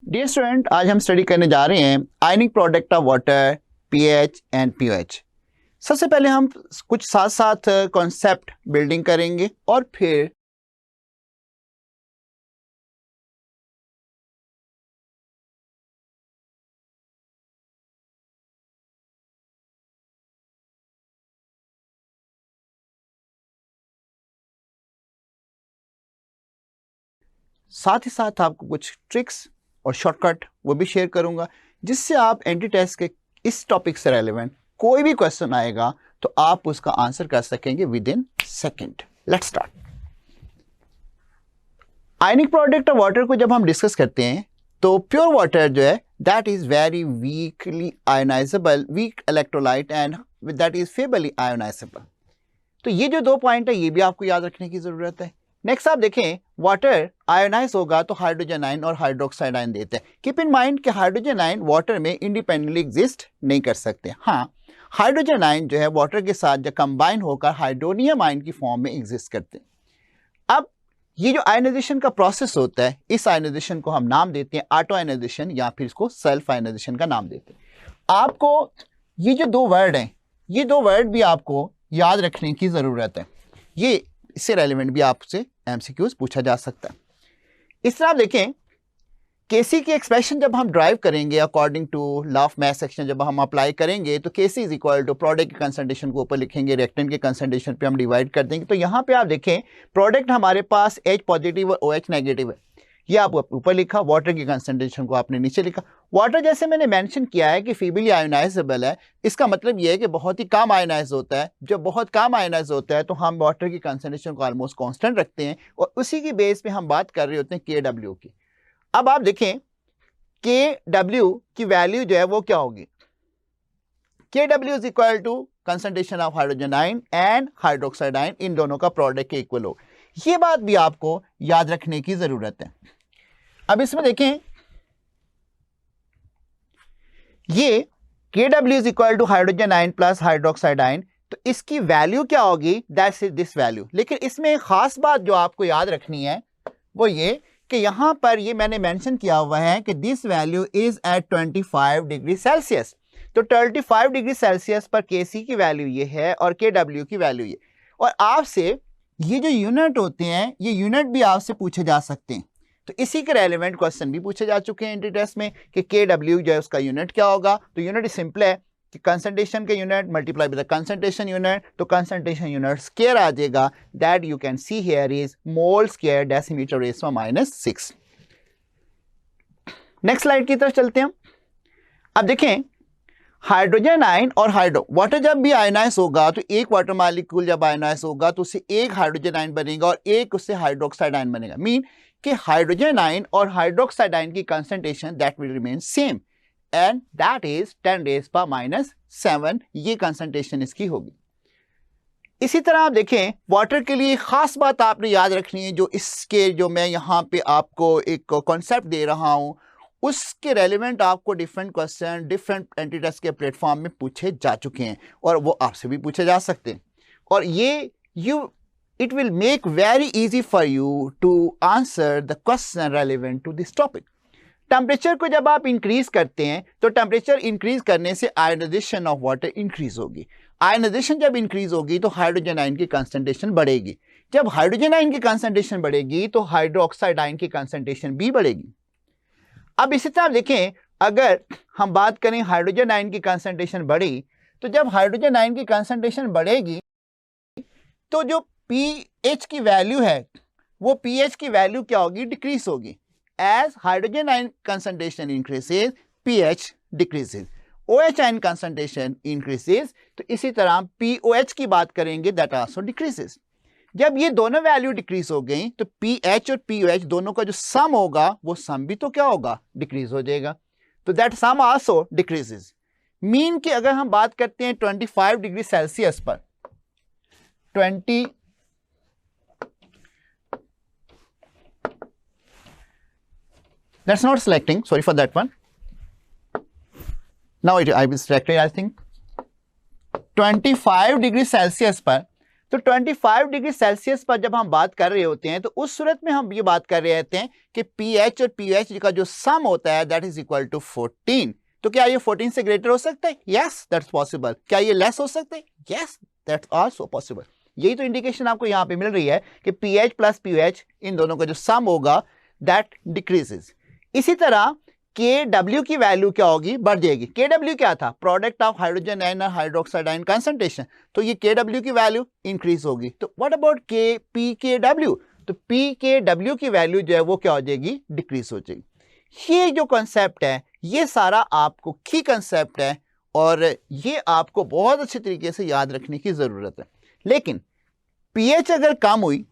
Dear student, आज हम study करने जा रहे हैं ionic product of water, pH and pOH. सबसे पहले हम कुछ साथ साथ कॉन्सेप्ट बिल्डिंग करेंगे और फिर साथ ही साथ आपको कुछ ट्रिक्स और शॉर्टकट वो भी शेयर करूंगा, जिससे आप एंटी टेस्ट के इस टॉपिक से रेलेवेंट कोई भी क्वेश्चन आएगा तो आप उसका आंसर कर सकेंगे with in second. Let's start. Ionic product of water को जब हम डिस्कस करते हैं तो प्योर वाटर जो है that is very weakly ionizable, weak electrolyte and that is feebly ionizable. तो ये जो दो पॉइंट है ये भी आपको याद रखने की जरूरत है। नेक्स्ट आप देखें, वाटर आयोनाइज होगा तो हाइड्रोजन आयन और हाइड्रोक्साइड आयन देते हैं। कीप इन माइंड कि हाइड्रोजन आयन वाटर में इंडिपेंडेंटली एग्जिस्ट नहीं कर सकते। हाँ, हाइड्रोजन आयन जो है वाटर के साथ जब कंबाइन होकर हाइड्रोनियम आयन की फॉर्म में एग्जिस्ट करते हैं। अब ये जो आयनाइजेशन का प्रोसेस होता है, इस आयनाइजेशन को हम नाम देते हैं ऑटो आयनाइजेशन या फिर इसको सेल्फ आयनाइजेशन का नाम देते हैं। आपको ये जो दो वर्ड हैं, ये दो वर्ड भी आपको याद रखने की ज़रूरत है। ये इससे रेलिवेंट भी आपसे एमसीक्यूज पूछा जा सकता है। इस तरह आप देखें, केसी की एक्सप्रेशन जब हम ड्राइव करेंगे according to law of mass action, जब हम अप्लाई करेंगे तो KC is equal to product के कंसंट्रेशन को ऊपर लिखेंगे, रिएक्टेंट के कंसंट्रेशन पे हम डिवाइड कर देंगे। तो यहाँ पे आप देखें प्रोडक्ट हमारे पास H पॉजिटिव और OH नेगेटिव है, ये आप ऊपर लिखा, वाटर की कंसंट्रेशन को आपने नीचे लिखा। वाटर जैसे मैंने मेंशन किया है कि फीबली आयोनाइजेबल है, इसका मतलब ये है कि बहुत ही कम आयोनाइज होता है। जब बहुत कम आयोनाइज होता है तो हम वाटर की कंसंट्रेशन को ऑलमोस्ट कांस्टेंट रखते हैं और उसी की बेस पे हम बात कर रहे होते हैं KW की। अब आप देखें KW की वैल्यू जो है वो क्या होगी, KW is equal to concentration of hydrogen ion and hydroxide ion, इन दोनों का प्रोडक्ट के इक्वल हो। ये बात भी आपको याद रखने की जरूरत है। अब इसमें देखें, ये KW is equal to hydrogen ion plus hydroxide ion, तो इसकी वैल्यू क्या होगी, दैट्स दिस वैल्यू। लेकिन इसमें एक खास बात जो आपको याद रखनी है वो ये कि यहां पर ये मैंने मेंशन किया हुआ है कि this value is at 25 degree Celsius. तो 35 डिग्री सेल्सियस पर KC की वैल्यू ये है और KW की वैल्यू ये। और आपसे ये जो यूनिट होते हैं, ये यूनिट भी आपसे पूछे जा सकते हैं। तो इसी के रेलेवेंट क्वेश्चन भी पूछे जा चुके हैं एंटी टेस्ट में कि KW जो है उसका यूनिट क्या होगा। तो यूनिट सिंपल है कि कंसंट्रेशन के unit multiply by the concentration unit, तो कंसंट्रेशन यूनिट स्क्वायर आ जाएगा। That you can see here is mole square decimetre raise to -6। Next slide की तरफ चलते हैं। अब देखें, हाइड्रोजन आयन और वाटर जब भी आयनाइज होगा तो एक वाटर मॉलिक्यूल जब आयनाइज होगा तो उससे एक हाइड्रोजन आयन बनेगा और एक उससे हाइड्रोक्साइड आयन बनेगा। मीन कि हाइड्रोजन आयन और हाइड्रोक्साइड आयन की concentration that will remain same and that is 10⁻⁻⁷। ये कंसंट्रेशन इसकी होगी। इसी तरह आप देखें, वाटर के लिए खास बात आपने याद रखनी है, जो इसके जो मैं यहाँ पे आपको एक कॉन्सेप्ट दे रहा हूं उसके रेलिवेंट आपको different question different anti test के प्लेटफॉर्म में पूछे जा चुके हैं और वो आपसे भी पूछे जा सकते हैं। और ये it will make very easy for you to answer the question relevant to this topic. Temperature को जब आप इंक्रीज करते हैं तो टेम्परेचर इंक्रीज करने से आयनाइजेशन ऑफ वाटर इंक्रीज होगी। आयनाइजेशन जब इंक्रीज होगी तो हाइड्रोजन आयन की कंसंट्रेशन बढ़ेगी। जब हाइड्रोजन आयन की कंसंट्रेशन बढ़ेगी तो हाइड्रोक्साइड आयन की कंसंट्रेशन भी बढ़ेगी। अब इसी तरह देखें, अगर हम बात करें हाइड्रोजन आयन की कंसंट्रेशन बढ़ी, तो जब हाइड्रोजन आयन की कंसंट्रेशन बढ़ेगी तो जो pH की वैल्यू है वो pH की वैल्यू क्या होगी, डिक्रीज होगी। As hydrogen ion concentration increases pH decreases, OH ion concentration increases, तो इसी तरह POH की बात करेंगे दैट आल्सो डिक्रीजेस। जब ये दोनों वैल्यू डिक्रीज हो गई तो pH और POH दोनों का जो सम होगा वो सम भी तो क्या होगा, डिक्रीज हो जाएगा। तो that sum also decreases. Mean कि अगर हम बात करते हैं 25 डिग्री सेल्सियस पर, 20 that's not selecting, sorry for that one. Now I will select it, I think 25 degree Celsius पर तो 25 डिग्री सेल्सियस पर जब हम बात कर रहे होते हैं तो उस सूरत में हम ये बात कर रहे होते हैं कि pH और pH का जो सम होता है दैट इज इक्वल टू 14। तो क्या ये 14 से ग्रेटर हो सकता है? Yes, that's possible. क्या ये लेस हो सकता है? Yes, that's also possible. यही तो इंडिकेशन आपको यहाँ पे मिल रही है कि pH प्लस pH इन दोनों का जो सम होगा दैट डिक्रीजेस। इसी तरह Kw की वैल्यू क्या होगी? बढ़ जाएगी। Kw क्या था? प्रोडक्ट ऑफ हाइड्रोजन आयन और हाइड्रोक्साइड आयन कंसंट्रेशन। तो ये Kw की वैल्यू इंक्रीज होगी। तो व्हाट अबाउट pKw? तो pKw की वैल्यू जो है वो क्या हो जाएगी? डिक्रीज हो जाएगी। ये जो कंसेप्ट है ये सारा आपको की कंसेप्ट है और ये आपको बहुत अच्छे तरीके से याद रखने की जरूरत है। लेकिन pH अगर कम हुई,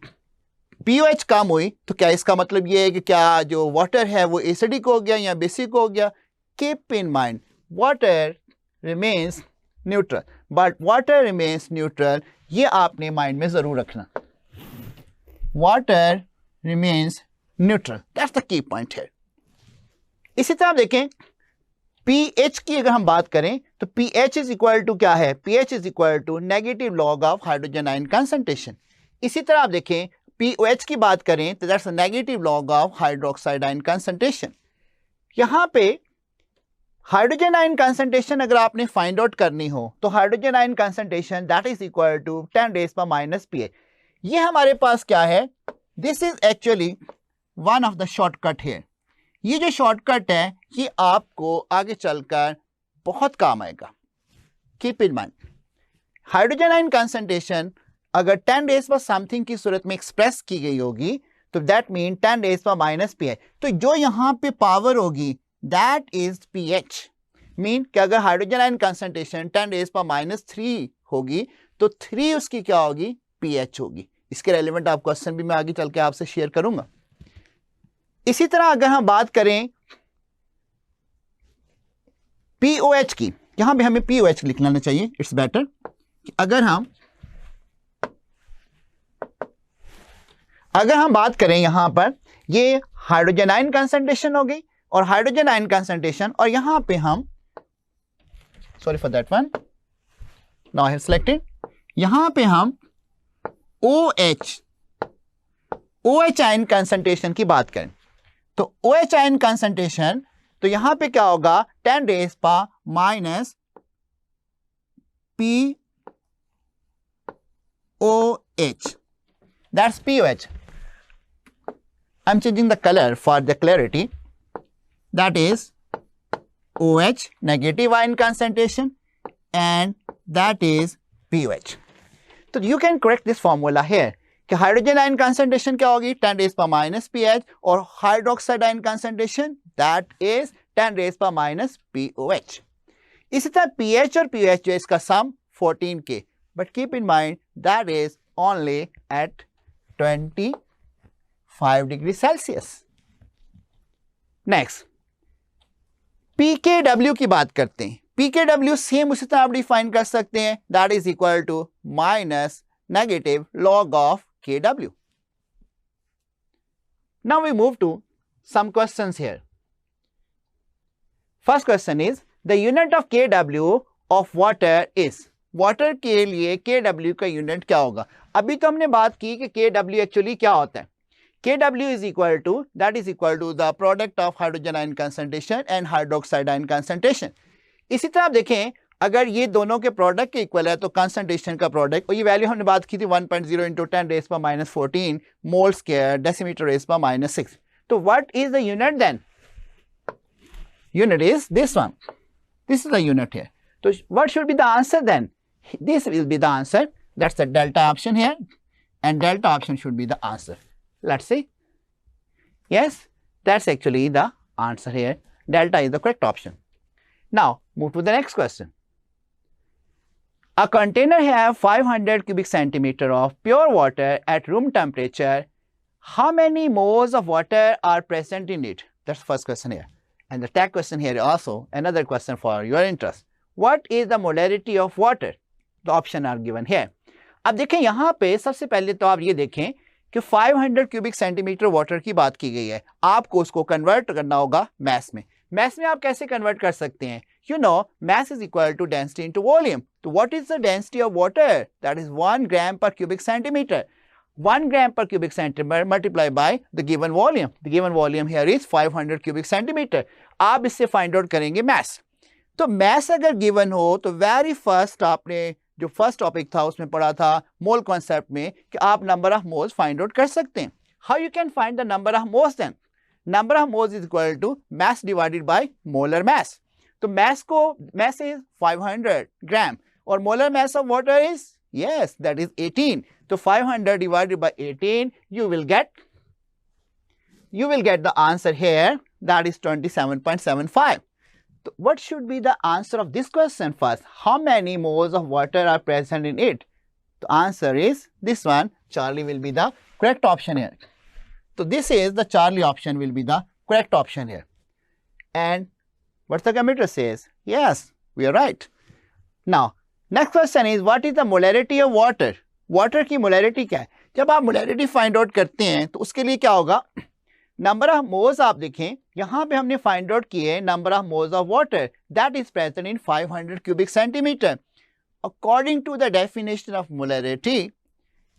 pOH कम हुई, तो क्या इसका मतलब ये है कि क्या जो वाटर है वो एसिडिक हो गया या बेसिक हो गया? Keep in mind water remains neutral, but water remains neutral, ये आपने माइंड में जरूर रखना। Water remains neutral, that's the key point है। इसी तरह आप देखें pH की अगर हम बात करें तो pH इज इक्वल टू क्या है? pH is equal to negative log of hydrogen ion concentration. इसी तरह आप देखें pOH की बात करें तो that's negative log of hydroxide ion concentration. यहां पे हाइड्रोजन आयन कंसंट्रेशन अगर आपने फाइंड आउट करनी हो तो hydrogen ion concentration that is equal to 10⁻⁻⁴। ये हमारे पास क्या है? This is actually one of the shortcut है। ये जो शॉर्टकट है ये आपको आगे चलकर बहुत काम आएगा। Keep in mind hydrogen ion concentration अगर 10⁻⁻ की सूरत में एक्सप्रेस की गई होगी तो दैट मीन 10⁻⁻⁴। तो जो यहाँ पे पावर होगी दैट इज pH। मीन कि अगर हाइड्रोजन आयन कंसंट्रेशन 10⁻³ होगी तो 3 उसकी क्या होगी? pH होगी। इसके रेलेवेंट आप क्वेश्चन भी मैं आगे चल के आपसे शेयर करूंगा। इसी तरह अगर हम बात करें pOH की, यहां पे हमें pOH लिख लेना चाहिए, इट्स बेटर। अगर हम बात करें यहां पर ये हाइड्रोजन आयन कंसंट्रेशन हो गई और हाइड्रोजन आयन कंसंट्रेशन, और यहां पे हम sorry for that one, now I have selected, यहां पे हम OH आयन कंसंट्रेशन की बात करें तो OH आयन कंसंट्रेशन तो यहां पे क्या होगा? 10⁻⁻⁴ that's pOH. I'm changing the color for the clarity. That is OH negative ion concentration and that is pOH. So you can correct this formula here कि हाइड्रोजन आयन कंसंट्रेशन क्या होगी? 10⁻⁻⁴ और hydroxide ion concentration that is 10⁻⁻⁴ इसी तरह pH और pOH जो इसका sum 14 के, but keep in mind that is only at 25 degree Celsius. Next pKw की बात करते हैं। pKw सेम उसी तरह आप डिफाइन कर सकते हैं, that is equal to minus negative log of Kw. Now we move to some questions here. First question is the unit of Kw of water is. Water के लिए Kw का unit क्या होगा? अभी तो हमने बात की कि Kw एक्चुअली क्या होता है। Kw is equal to that is equal to the product of hydrogen ion concentration and hydroxide ion concentration. इसी तरह आप देखें अगर ये दोनों के प्रोडक्ट के इक्वल है तो कंसंट्रेशन का प्रोडक्ट, और ये वैल्यू हमने बात की थी 1.0 इंटू 10⁻⁻14 मोल स्क्वायर डेसीमीटर (6). तो what is the unit then? Unit is this one, this is the unit here. तो what should be the answer then? This will be the answer, that's the delta option here and delta option should be the answer. Let's see, yes, that's actually the answer here. Delta is the correct option. Now move to the next question. A container have 500 cubic centimeter of pure water at room temperature. How many moles of water are present in it? That's the first question here. And the tag question here also another question for your interest. What is the molarity of water? The options are given here. अब देखें यहाँ पे सबसे पहले तो आप ये देखें कि 500 क्यूबिक सेंटीमीटर वाटर की बात की गई है। आपको उसको कन्वर्ट करना होगा मैस में। मैस में आप कैसे कन्वर्ट कर सकते हैं? You know, mass is equal to density into volume. So what is the density of water? That is 1 gram per cubic centimeter. 1 gram per cubic centimeter multiplied by the given volume. The given volume here is 500 cubic centimeter. आप इससे find out करेंगे mass. तो mass अगर given हो तो very first आपने जो first topic था उसमें पढ़ा था mole concept में कि आप number of moles find out कर सकते हैं. How you can find the number of moles then? Number of moles is equal to mass divided by molar mass. तो mass is 500 gram और molar mass of water is, yes, that is 18. So 500 divided by 18, you will get the answer here, that is 27.75. So what should be the answer of this question first? How many moles of water are present in it? The answer is this one. Charlie will be the correct option here. So this is the Charlie option will be the correct option here. And what the computer says? Yes, we are right. Now, next question is what is the molarity of water? Water की molarity क्या है? जब आप molarity find out करते हैं तो उसके लिए क्या होगा? Number of moles आप देखें, यहाँ पे हमने find out किए number of moles of water that is present in 500 cubic centimeter. According to the definition of molarity,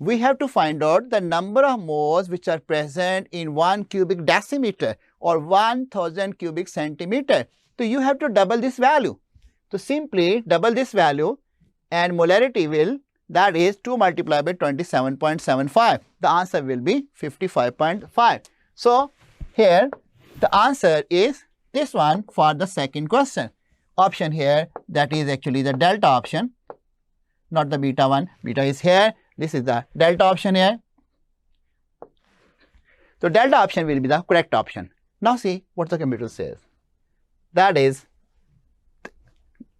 we have to find out the number of moles which are present in 1 cubic decimeter or 1000 cubic centimeter. So you have to double this value. So simply double this value and molarity will, that is 2 multiplied by 27.75. The answer will be 55.5. So here the answer is this one for the second question. Option here, that is actually the delta option, not the beta one. Beta is here. This is the delta option here. So delta option will be the correct option. Now see what the computer says. That is,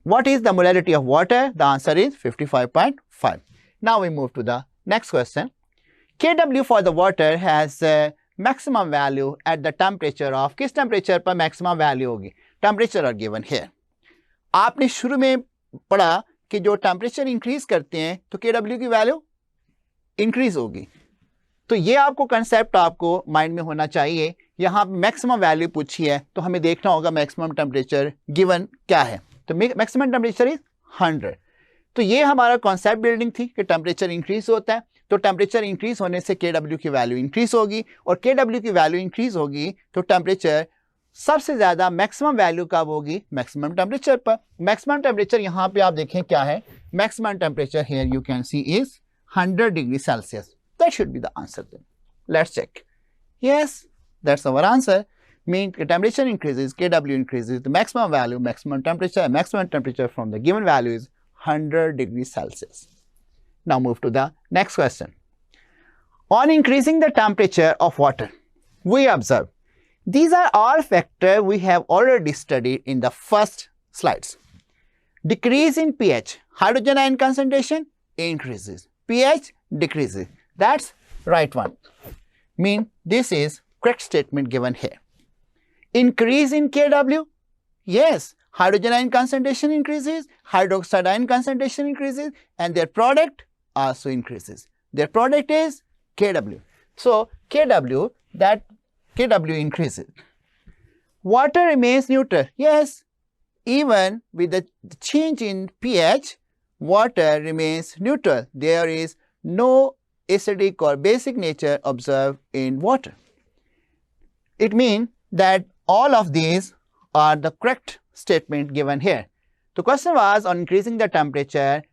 what is the molarity of water? The answer is 55.5. Now we move to the next question. Kw for the water has maximum value at the temperature of, किस temperature पर maximum value होगी? Temperature are given here. आपने शुरू में पढ़ा कि जो temperature increase करते हैं तो Kw की value increase होगी. तो ये आपको कंसेप्ट आपको माइंड में होना चाहिए. यहाँ मैक्सिमम वैल्यू पूछी है तो हमें देखना होगा मैक्सिमम टेम्परेचर गिवन क्या है. तो मैक्सिमम टेम्परेचर इज 100. तो ये हमारा कॉन्सेप्ट बिल्डिंग थी कि टेम्परेचर इंक्रीज होता है. तो टेम्परेचर इंक्रीज होने से Kw की वैल्यू इंक्रीज होगी और Kw की वैल्यू इंक्रीज होगी तो टेम्परेचर सबसे ज़्यादा मैक्सिमम वैल्यू कब होगी? मैक्सिमम टेम्परेचर पर. मैक्सिमम टेम्परेचर यहाँ पे आप देखें क्या है. Maximum temperature here you can C is 100 degree Celsius. That should be the answer then. Let's check. Yes, that's our answer. Means the temperature increases, Kw increases, the maximum value, maximum temperature from the given value is 100 degrees Celsius. Now move to the next question. On increasing the temperature of water, we observe. These are all factors we have already studied in the first slides. Decrease in pH, hydrogen ion concentration increases, pH decreases. That's right one. Mean this is correct statement given here. Increase in Kw, yes, hydrogen ion concentration increases, hydroxide ion concentration increases, and their product also increases. Their product is Kw. So Kw, that Kw increases. Water remains neutral. Yes, even with the change in pH, water remains neutral. There is no acidic or basic nature observed in water. It means that all of these are the correct statement given here. The question was on increasing the temperature,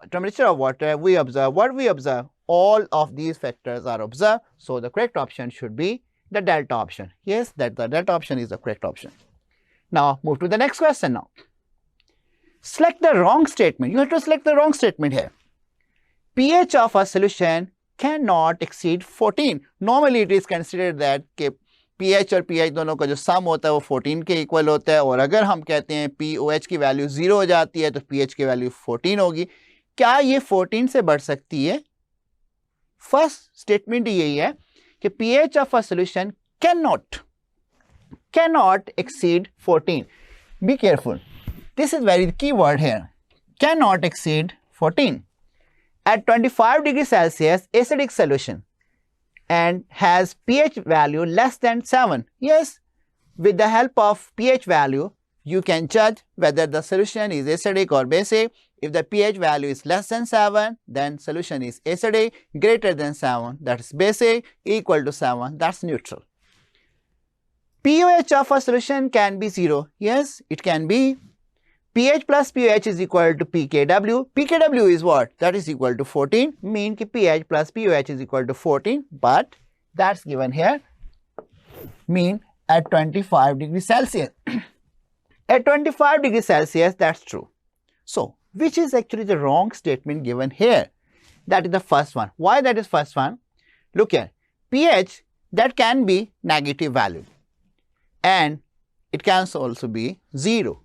temperature of water, we observe. What we observe? All of these factors are observed. So the correct option should be the delta option. Yes, that the delta option is the correct option. Now move to the next question now. Select the wrong statement. You have to select the wrong statement here. pH of a solution cannot exceed 14. Normally it is considered that pH और pH दोनों का जो सम होता है वो 14 के equal होता है और अगर हम कहते हैं pOH की वैल्यू 0 हो जाती है तो pH की वैल्यू 14 होगी. क्या ये 14 से बढ़ सकती है? फर्स्ट स्टेटमेंट यही है कि pH of a solution cannot exceed 14. Be careful. This is very key word here. Cannot exceed 14. At 25 degrees Celsius acidic solution and has pH value less than 7. Yes, with the help of pH value, you can judge whether the solution is acidic or basic. If the pH value is less than 7, then solution is acidic, greater than 7, that is basic, equal to 7, that's neutral. pOH of a solution can be 0. Yes, it can be. pH plus pOH is equal to pKw. pKw is what? That is equal to 14. Mean ki pH plus pOH is equal to 14. But that's given here. Mean at 25 degrees Celsius. At 25 degrees Celsius, that's true. So, which is actually the wrong statement given here? That is the first one. Why that is first one? Look here. pH, that can be negative value. And it can also be 0.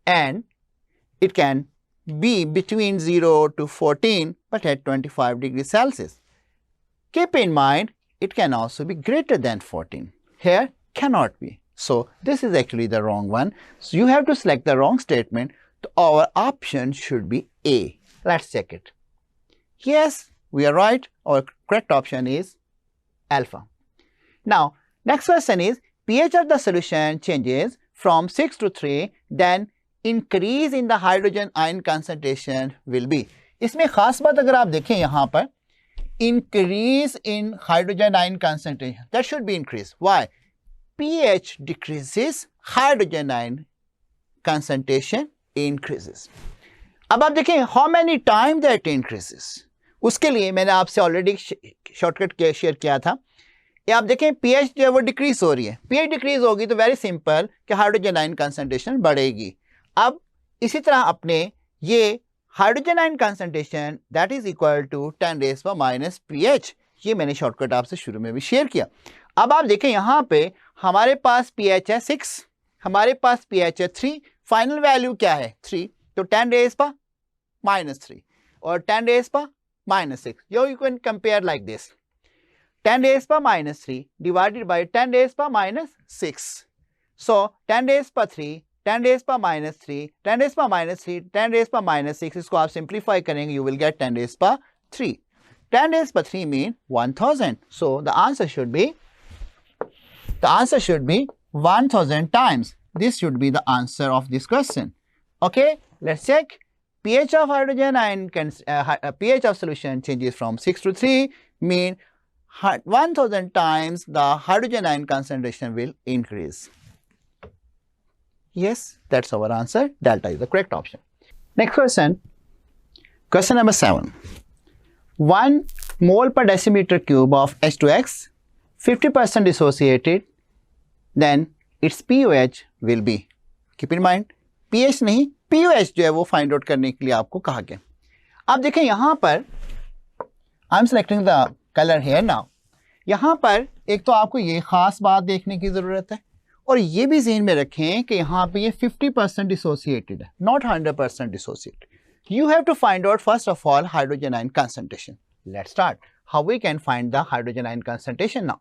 And it can be between 0 to 14, but at 25 degrees Celsius. Keep in mind, it can also be greater than 14. Here, cannot be. So, this is actually the wrong one. So, you have to select the wrong statement. So, our option should be A. Let's check it. Yes, we are right. Our correct option is alpha. Now, next question is, pH of the solution changes from 6 to 3, then increase in the hydrogen ion concentration will be. इसमें खास बात अगर आप देखें यहाँ पर, increase in hydrogen ion concentration, that should be increase. Why? pH decreases, hydrogen ion concentration increases. अब आप देखें how many times that increases. उसके लिए मैंने आपसे ऑलरेडी शॉर्टकट शेयर किया था. ये आप देखें pH जो है वो डिक्रीज हो रही है. pH डिक्रीज होगी तो वेरी सिंपल कि हाइड्रोजन आयन कंसंट्रेशन बढ़ेगी. अब इसी तरह अपने ये hydrogen ion concentration that is equal to 10 raise पर माइनस pH. ये मैंने शॉर्टकट आपसे शुरू में भी शेयर किया. अब आप देखें यहाँ पे हमारे पास pH है 6, हमारे पास pH है 3, फाइनल वैल्यू क्या है 3, तो 10 रेज़ पर माइनस 3 और 10 रेज़ पर minus 6. You can compare like this. 10 raised power minus 3 divided by 10 raised power minus 6. So, 10 raised power 3, 10 raised power minus 3, 10 raised power minus 3, 10 raised power minus 6. इसको आप simplify करेंगे, you will get 10 raised power 3. 10 raised power 3 mean 1000. So, the answer should be 1000 times. This should be the answer of this question. Okay, let's check. pH of hydrogen ion pH of solution changes from 6 to 3 mean 1000 times the hydrogen ion concentration will increase. Yes, that's our answer. Delta is the correct option. Next question. Question number 7. 1 mole per decimeter cube of H2X, 50% dissociated, then its pOH will be. Keep in mind, pH नहीं, pOH जो है वो find out करने के लिए आपको कहा गया. आप देखें यहाँ पर, I'm selecting the कलर है ना. यहाँ पर एक तो आपको ये खास बात देखने की ज़रूरत है और ये भी ज़हन में रखें कि यहाँ पे ये 50% डिसोसिएटेड है, not 100% dissociated. You have to find out first of all hydrogen ion concentration. Let's start. How we can find the hydrogen ion concentration now.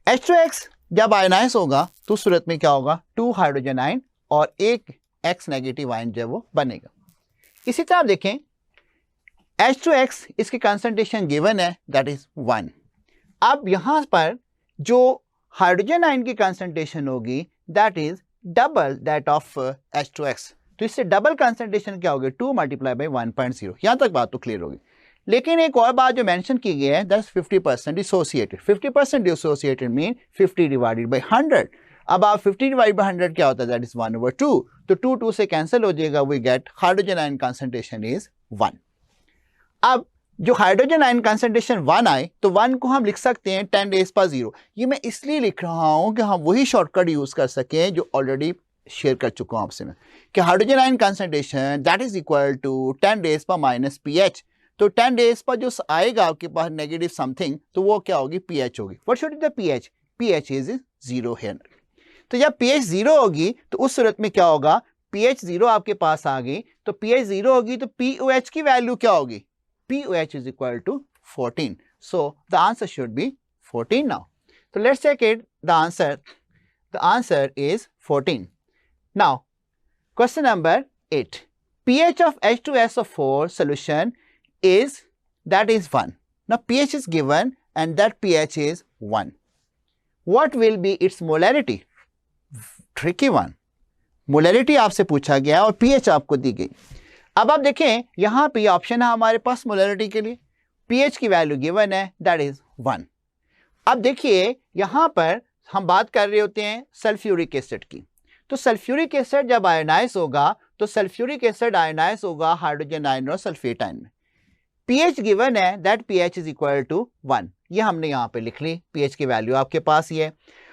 H2X जब आयनाइज होगा तो उस सूरत में क्या होगा, 2 हाइड्रोजन आयन और एक X नेगेटिव आयन जो वो बनेगा. इसी तरह आप देखें H2X इसकी कंसंट्रेशन गिवन है दैट इज 1. अब यहाँ पर जो हाइड्रोजन आयन की कंसंट्रेशन होगी that is double that of H2X. तो इससे डबल कंसंट्रेशन क्या होगी, 2 मल्टीप्लाई बाई 1.0. यहाँ तक बात तो क्लियर होगी. लेकिन एक और बात जो मेंशन की गई है that's 50% dissociated. 50% dissociated mean 50 divided by 100. अब आप 50 डिवाइड बाई 100 क्या होता है, दैट इज 1/2. तो 2 से कैंसिल हो जाएगा. We get hydrogen ion concentration is 1. अब जो हाइड्रोजन आयन कंसंट्रेशन 1 आए तो 1 को हम लिख सकते हैं 10 रेज़ पावर 0. ये मैं इसलिए लिख रहा हूँ कि हम वही शॉर्टकट यूज़ कर सकें जो ऑलरेडी शेयर कर चुका हूँ आपसे मैं, कि hydrogen ion concentration that is equal to 10 raise power minus pH. तो 10 रेज़ पर जो आएगा आपके पास नेगेटिव समथिंग तो वो क्या होगी, pH होगी. What should be the pH? pH is 0 है. तो जब pH 0 होगी तो उस सूरत में क्या होगा, pH 0 आपके पास आ गई तो pH 0 होगी तो pOH की वैल्यू क्या होगी, pOH is equal to 14. So the answer should be 14 now. So let's check it. The answer is 14. Now, question number 8. pH of H2SO4 solution is, that is 1. Now pH is given and that pH is 1. What will be its molarity? Tricky one. Molarity आपसे पूछा गया और pH आपको दी गई। अब आप देखें यहाँ पे ऑप्शन है हमारे पास मोलैरिटी के लिए, पीएच की वैल्यू गिवन है दैट इज 1। अब देखिए यहाँ पर हम बात कर रहे होते हैं सल्फ्यूरिक एसिड की, तो सल्फ्यूरिक एसिड जब आयनाइज होगा तो सल्फ्यूरिक एसिड आयनाइज होगा हाइड्रोजन आयन और सल्फेट आयन में। पीएच गिवन है that pH is equal to 1, ये हमने यहाँ पे लिख ली, पीएच की वैल्यू आपके पास ही है।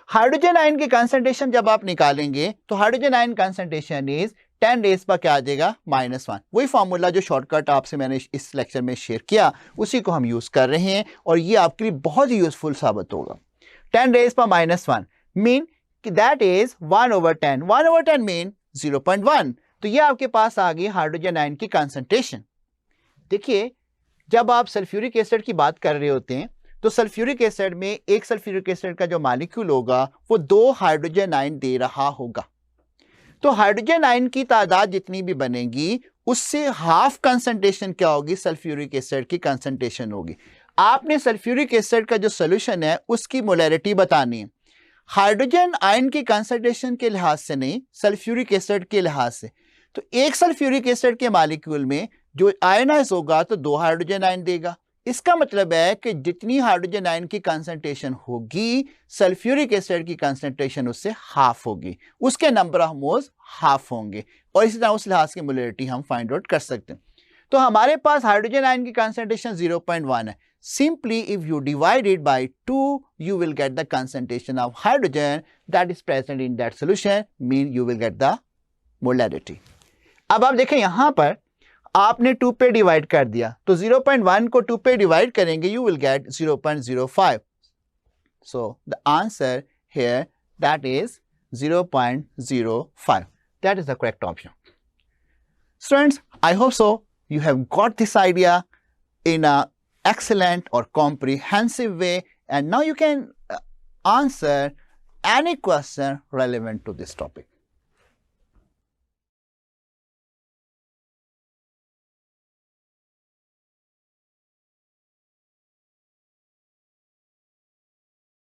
हाइड्रोजन आयन की कंसंट्रेशन जब आप निकालेंगे तो hydrogen ion concentration is 10 raise पर क्या आ जाएगा -1। वही फॉर्मूला जो शॉर्टकट आपसे मैंने इस लेक्चर में शेयर किया उसी को हम यूज कर रहे हैं और ये आपके लिए बहुत ही यूजफुल साबित होगा। 10 रेज पर -1 मीन दैट इज 1/10, 1/10 मीन 0.1। तो ये आपके पास आ गई हाइड्रोजन आयन की कंसंट्रेशन। देखिए जब आप सल्फ्यूरिक एसिड की बात कर रहे होते हैं तो सल्फ्यूरिक एसिड में एक सल्फ्यूरिक एसिड का जो मॉलिक्यूल होगा वो 2 हाइड्रोजन आयन दे रहा होगा। तो हाइड्रोजन आयन की तादाद जितनी भी बनेगी उससे हाफ कंसंट्रेशन क्या होगी, सल्फ्यूरिक एसिड की कंसंट्रेशन होगी। आपने सल्फ्यूरिक एसिड का जो सोल्यूशन है उसकी मोलैरिटी बतानी है, हाइड्रोजन आयन की कंसंट्रेशन के लिहाज से नहीं, सल्फ्यूरिक एसिड के लिहाज से। तो एक सल्फ्यूरिक एसिड के मॉलिक्यूल में जो आयनाइज होगा तो 2 हाइड्रोजन आयन देगा। इसका मतलब है कि जितनी हाइड्रोजन आयन की कंसंट्रेशन होगी सल्फ्यूरिक एसिड की कंसंट्रेशन उससे हाफ होगी, उसके नंबर ऑफ मोल्स हाफ होंगे और इसी तरह उस लिहाज की मोलैरिटी हम फाइंड आउट कर सकते हैं। तो हमारे पास हाइड्रोजन आयन की कंसंट्रेशन 0.1 है। Simply if you divide it by 2 you will get the concentration of hydrogen that is present in that solution, mean you will get the molarity। अब आप देखें यहां पर आपने 2 पे डिवाइड कर दिया तो 0.1 को 2 पे डिवाइड करेंगे you will get 0.05। So the answer here that is 0.05, that is the correct option। Students, I hope so you have got this idea in a excellent or comprehensive way and now you can answer any question relevant to this topic.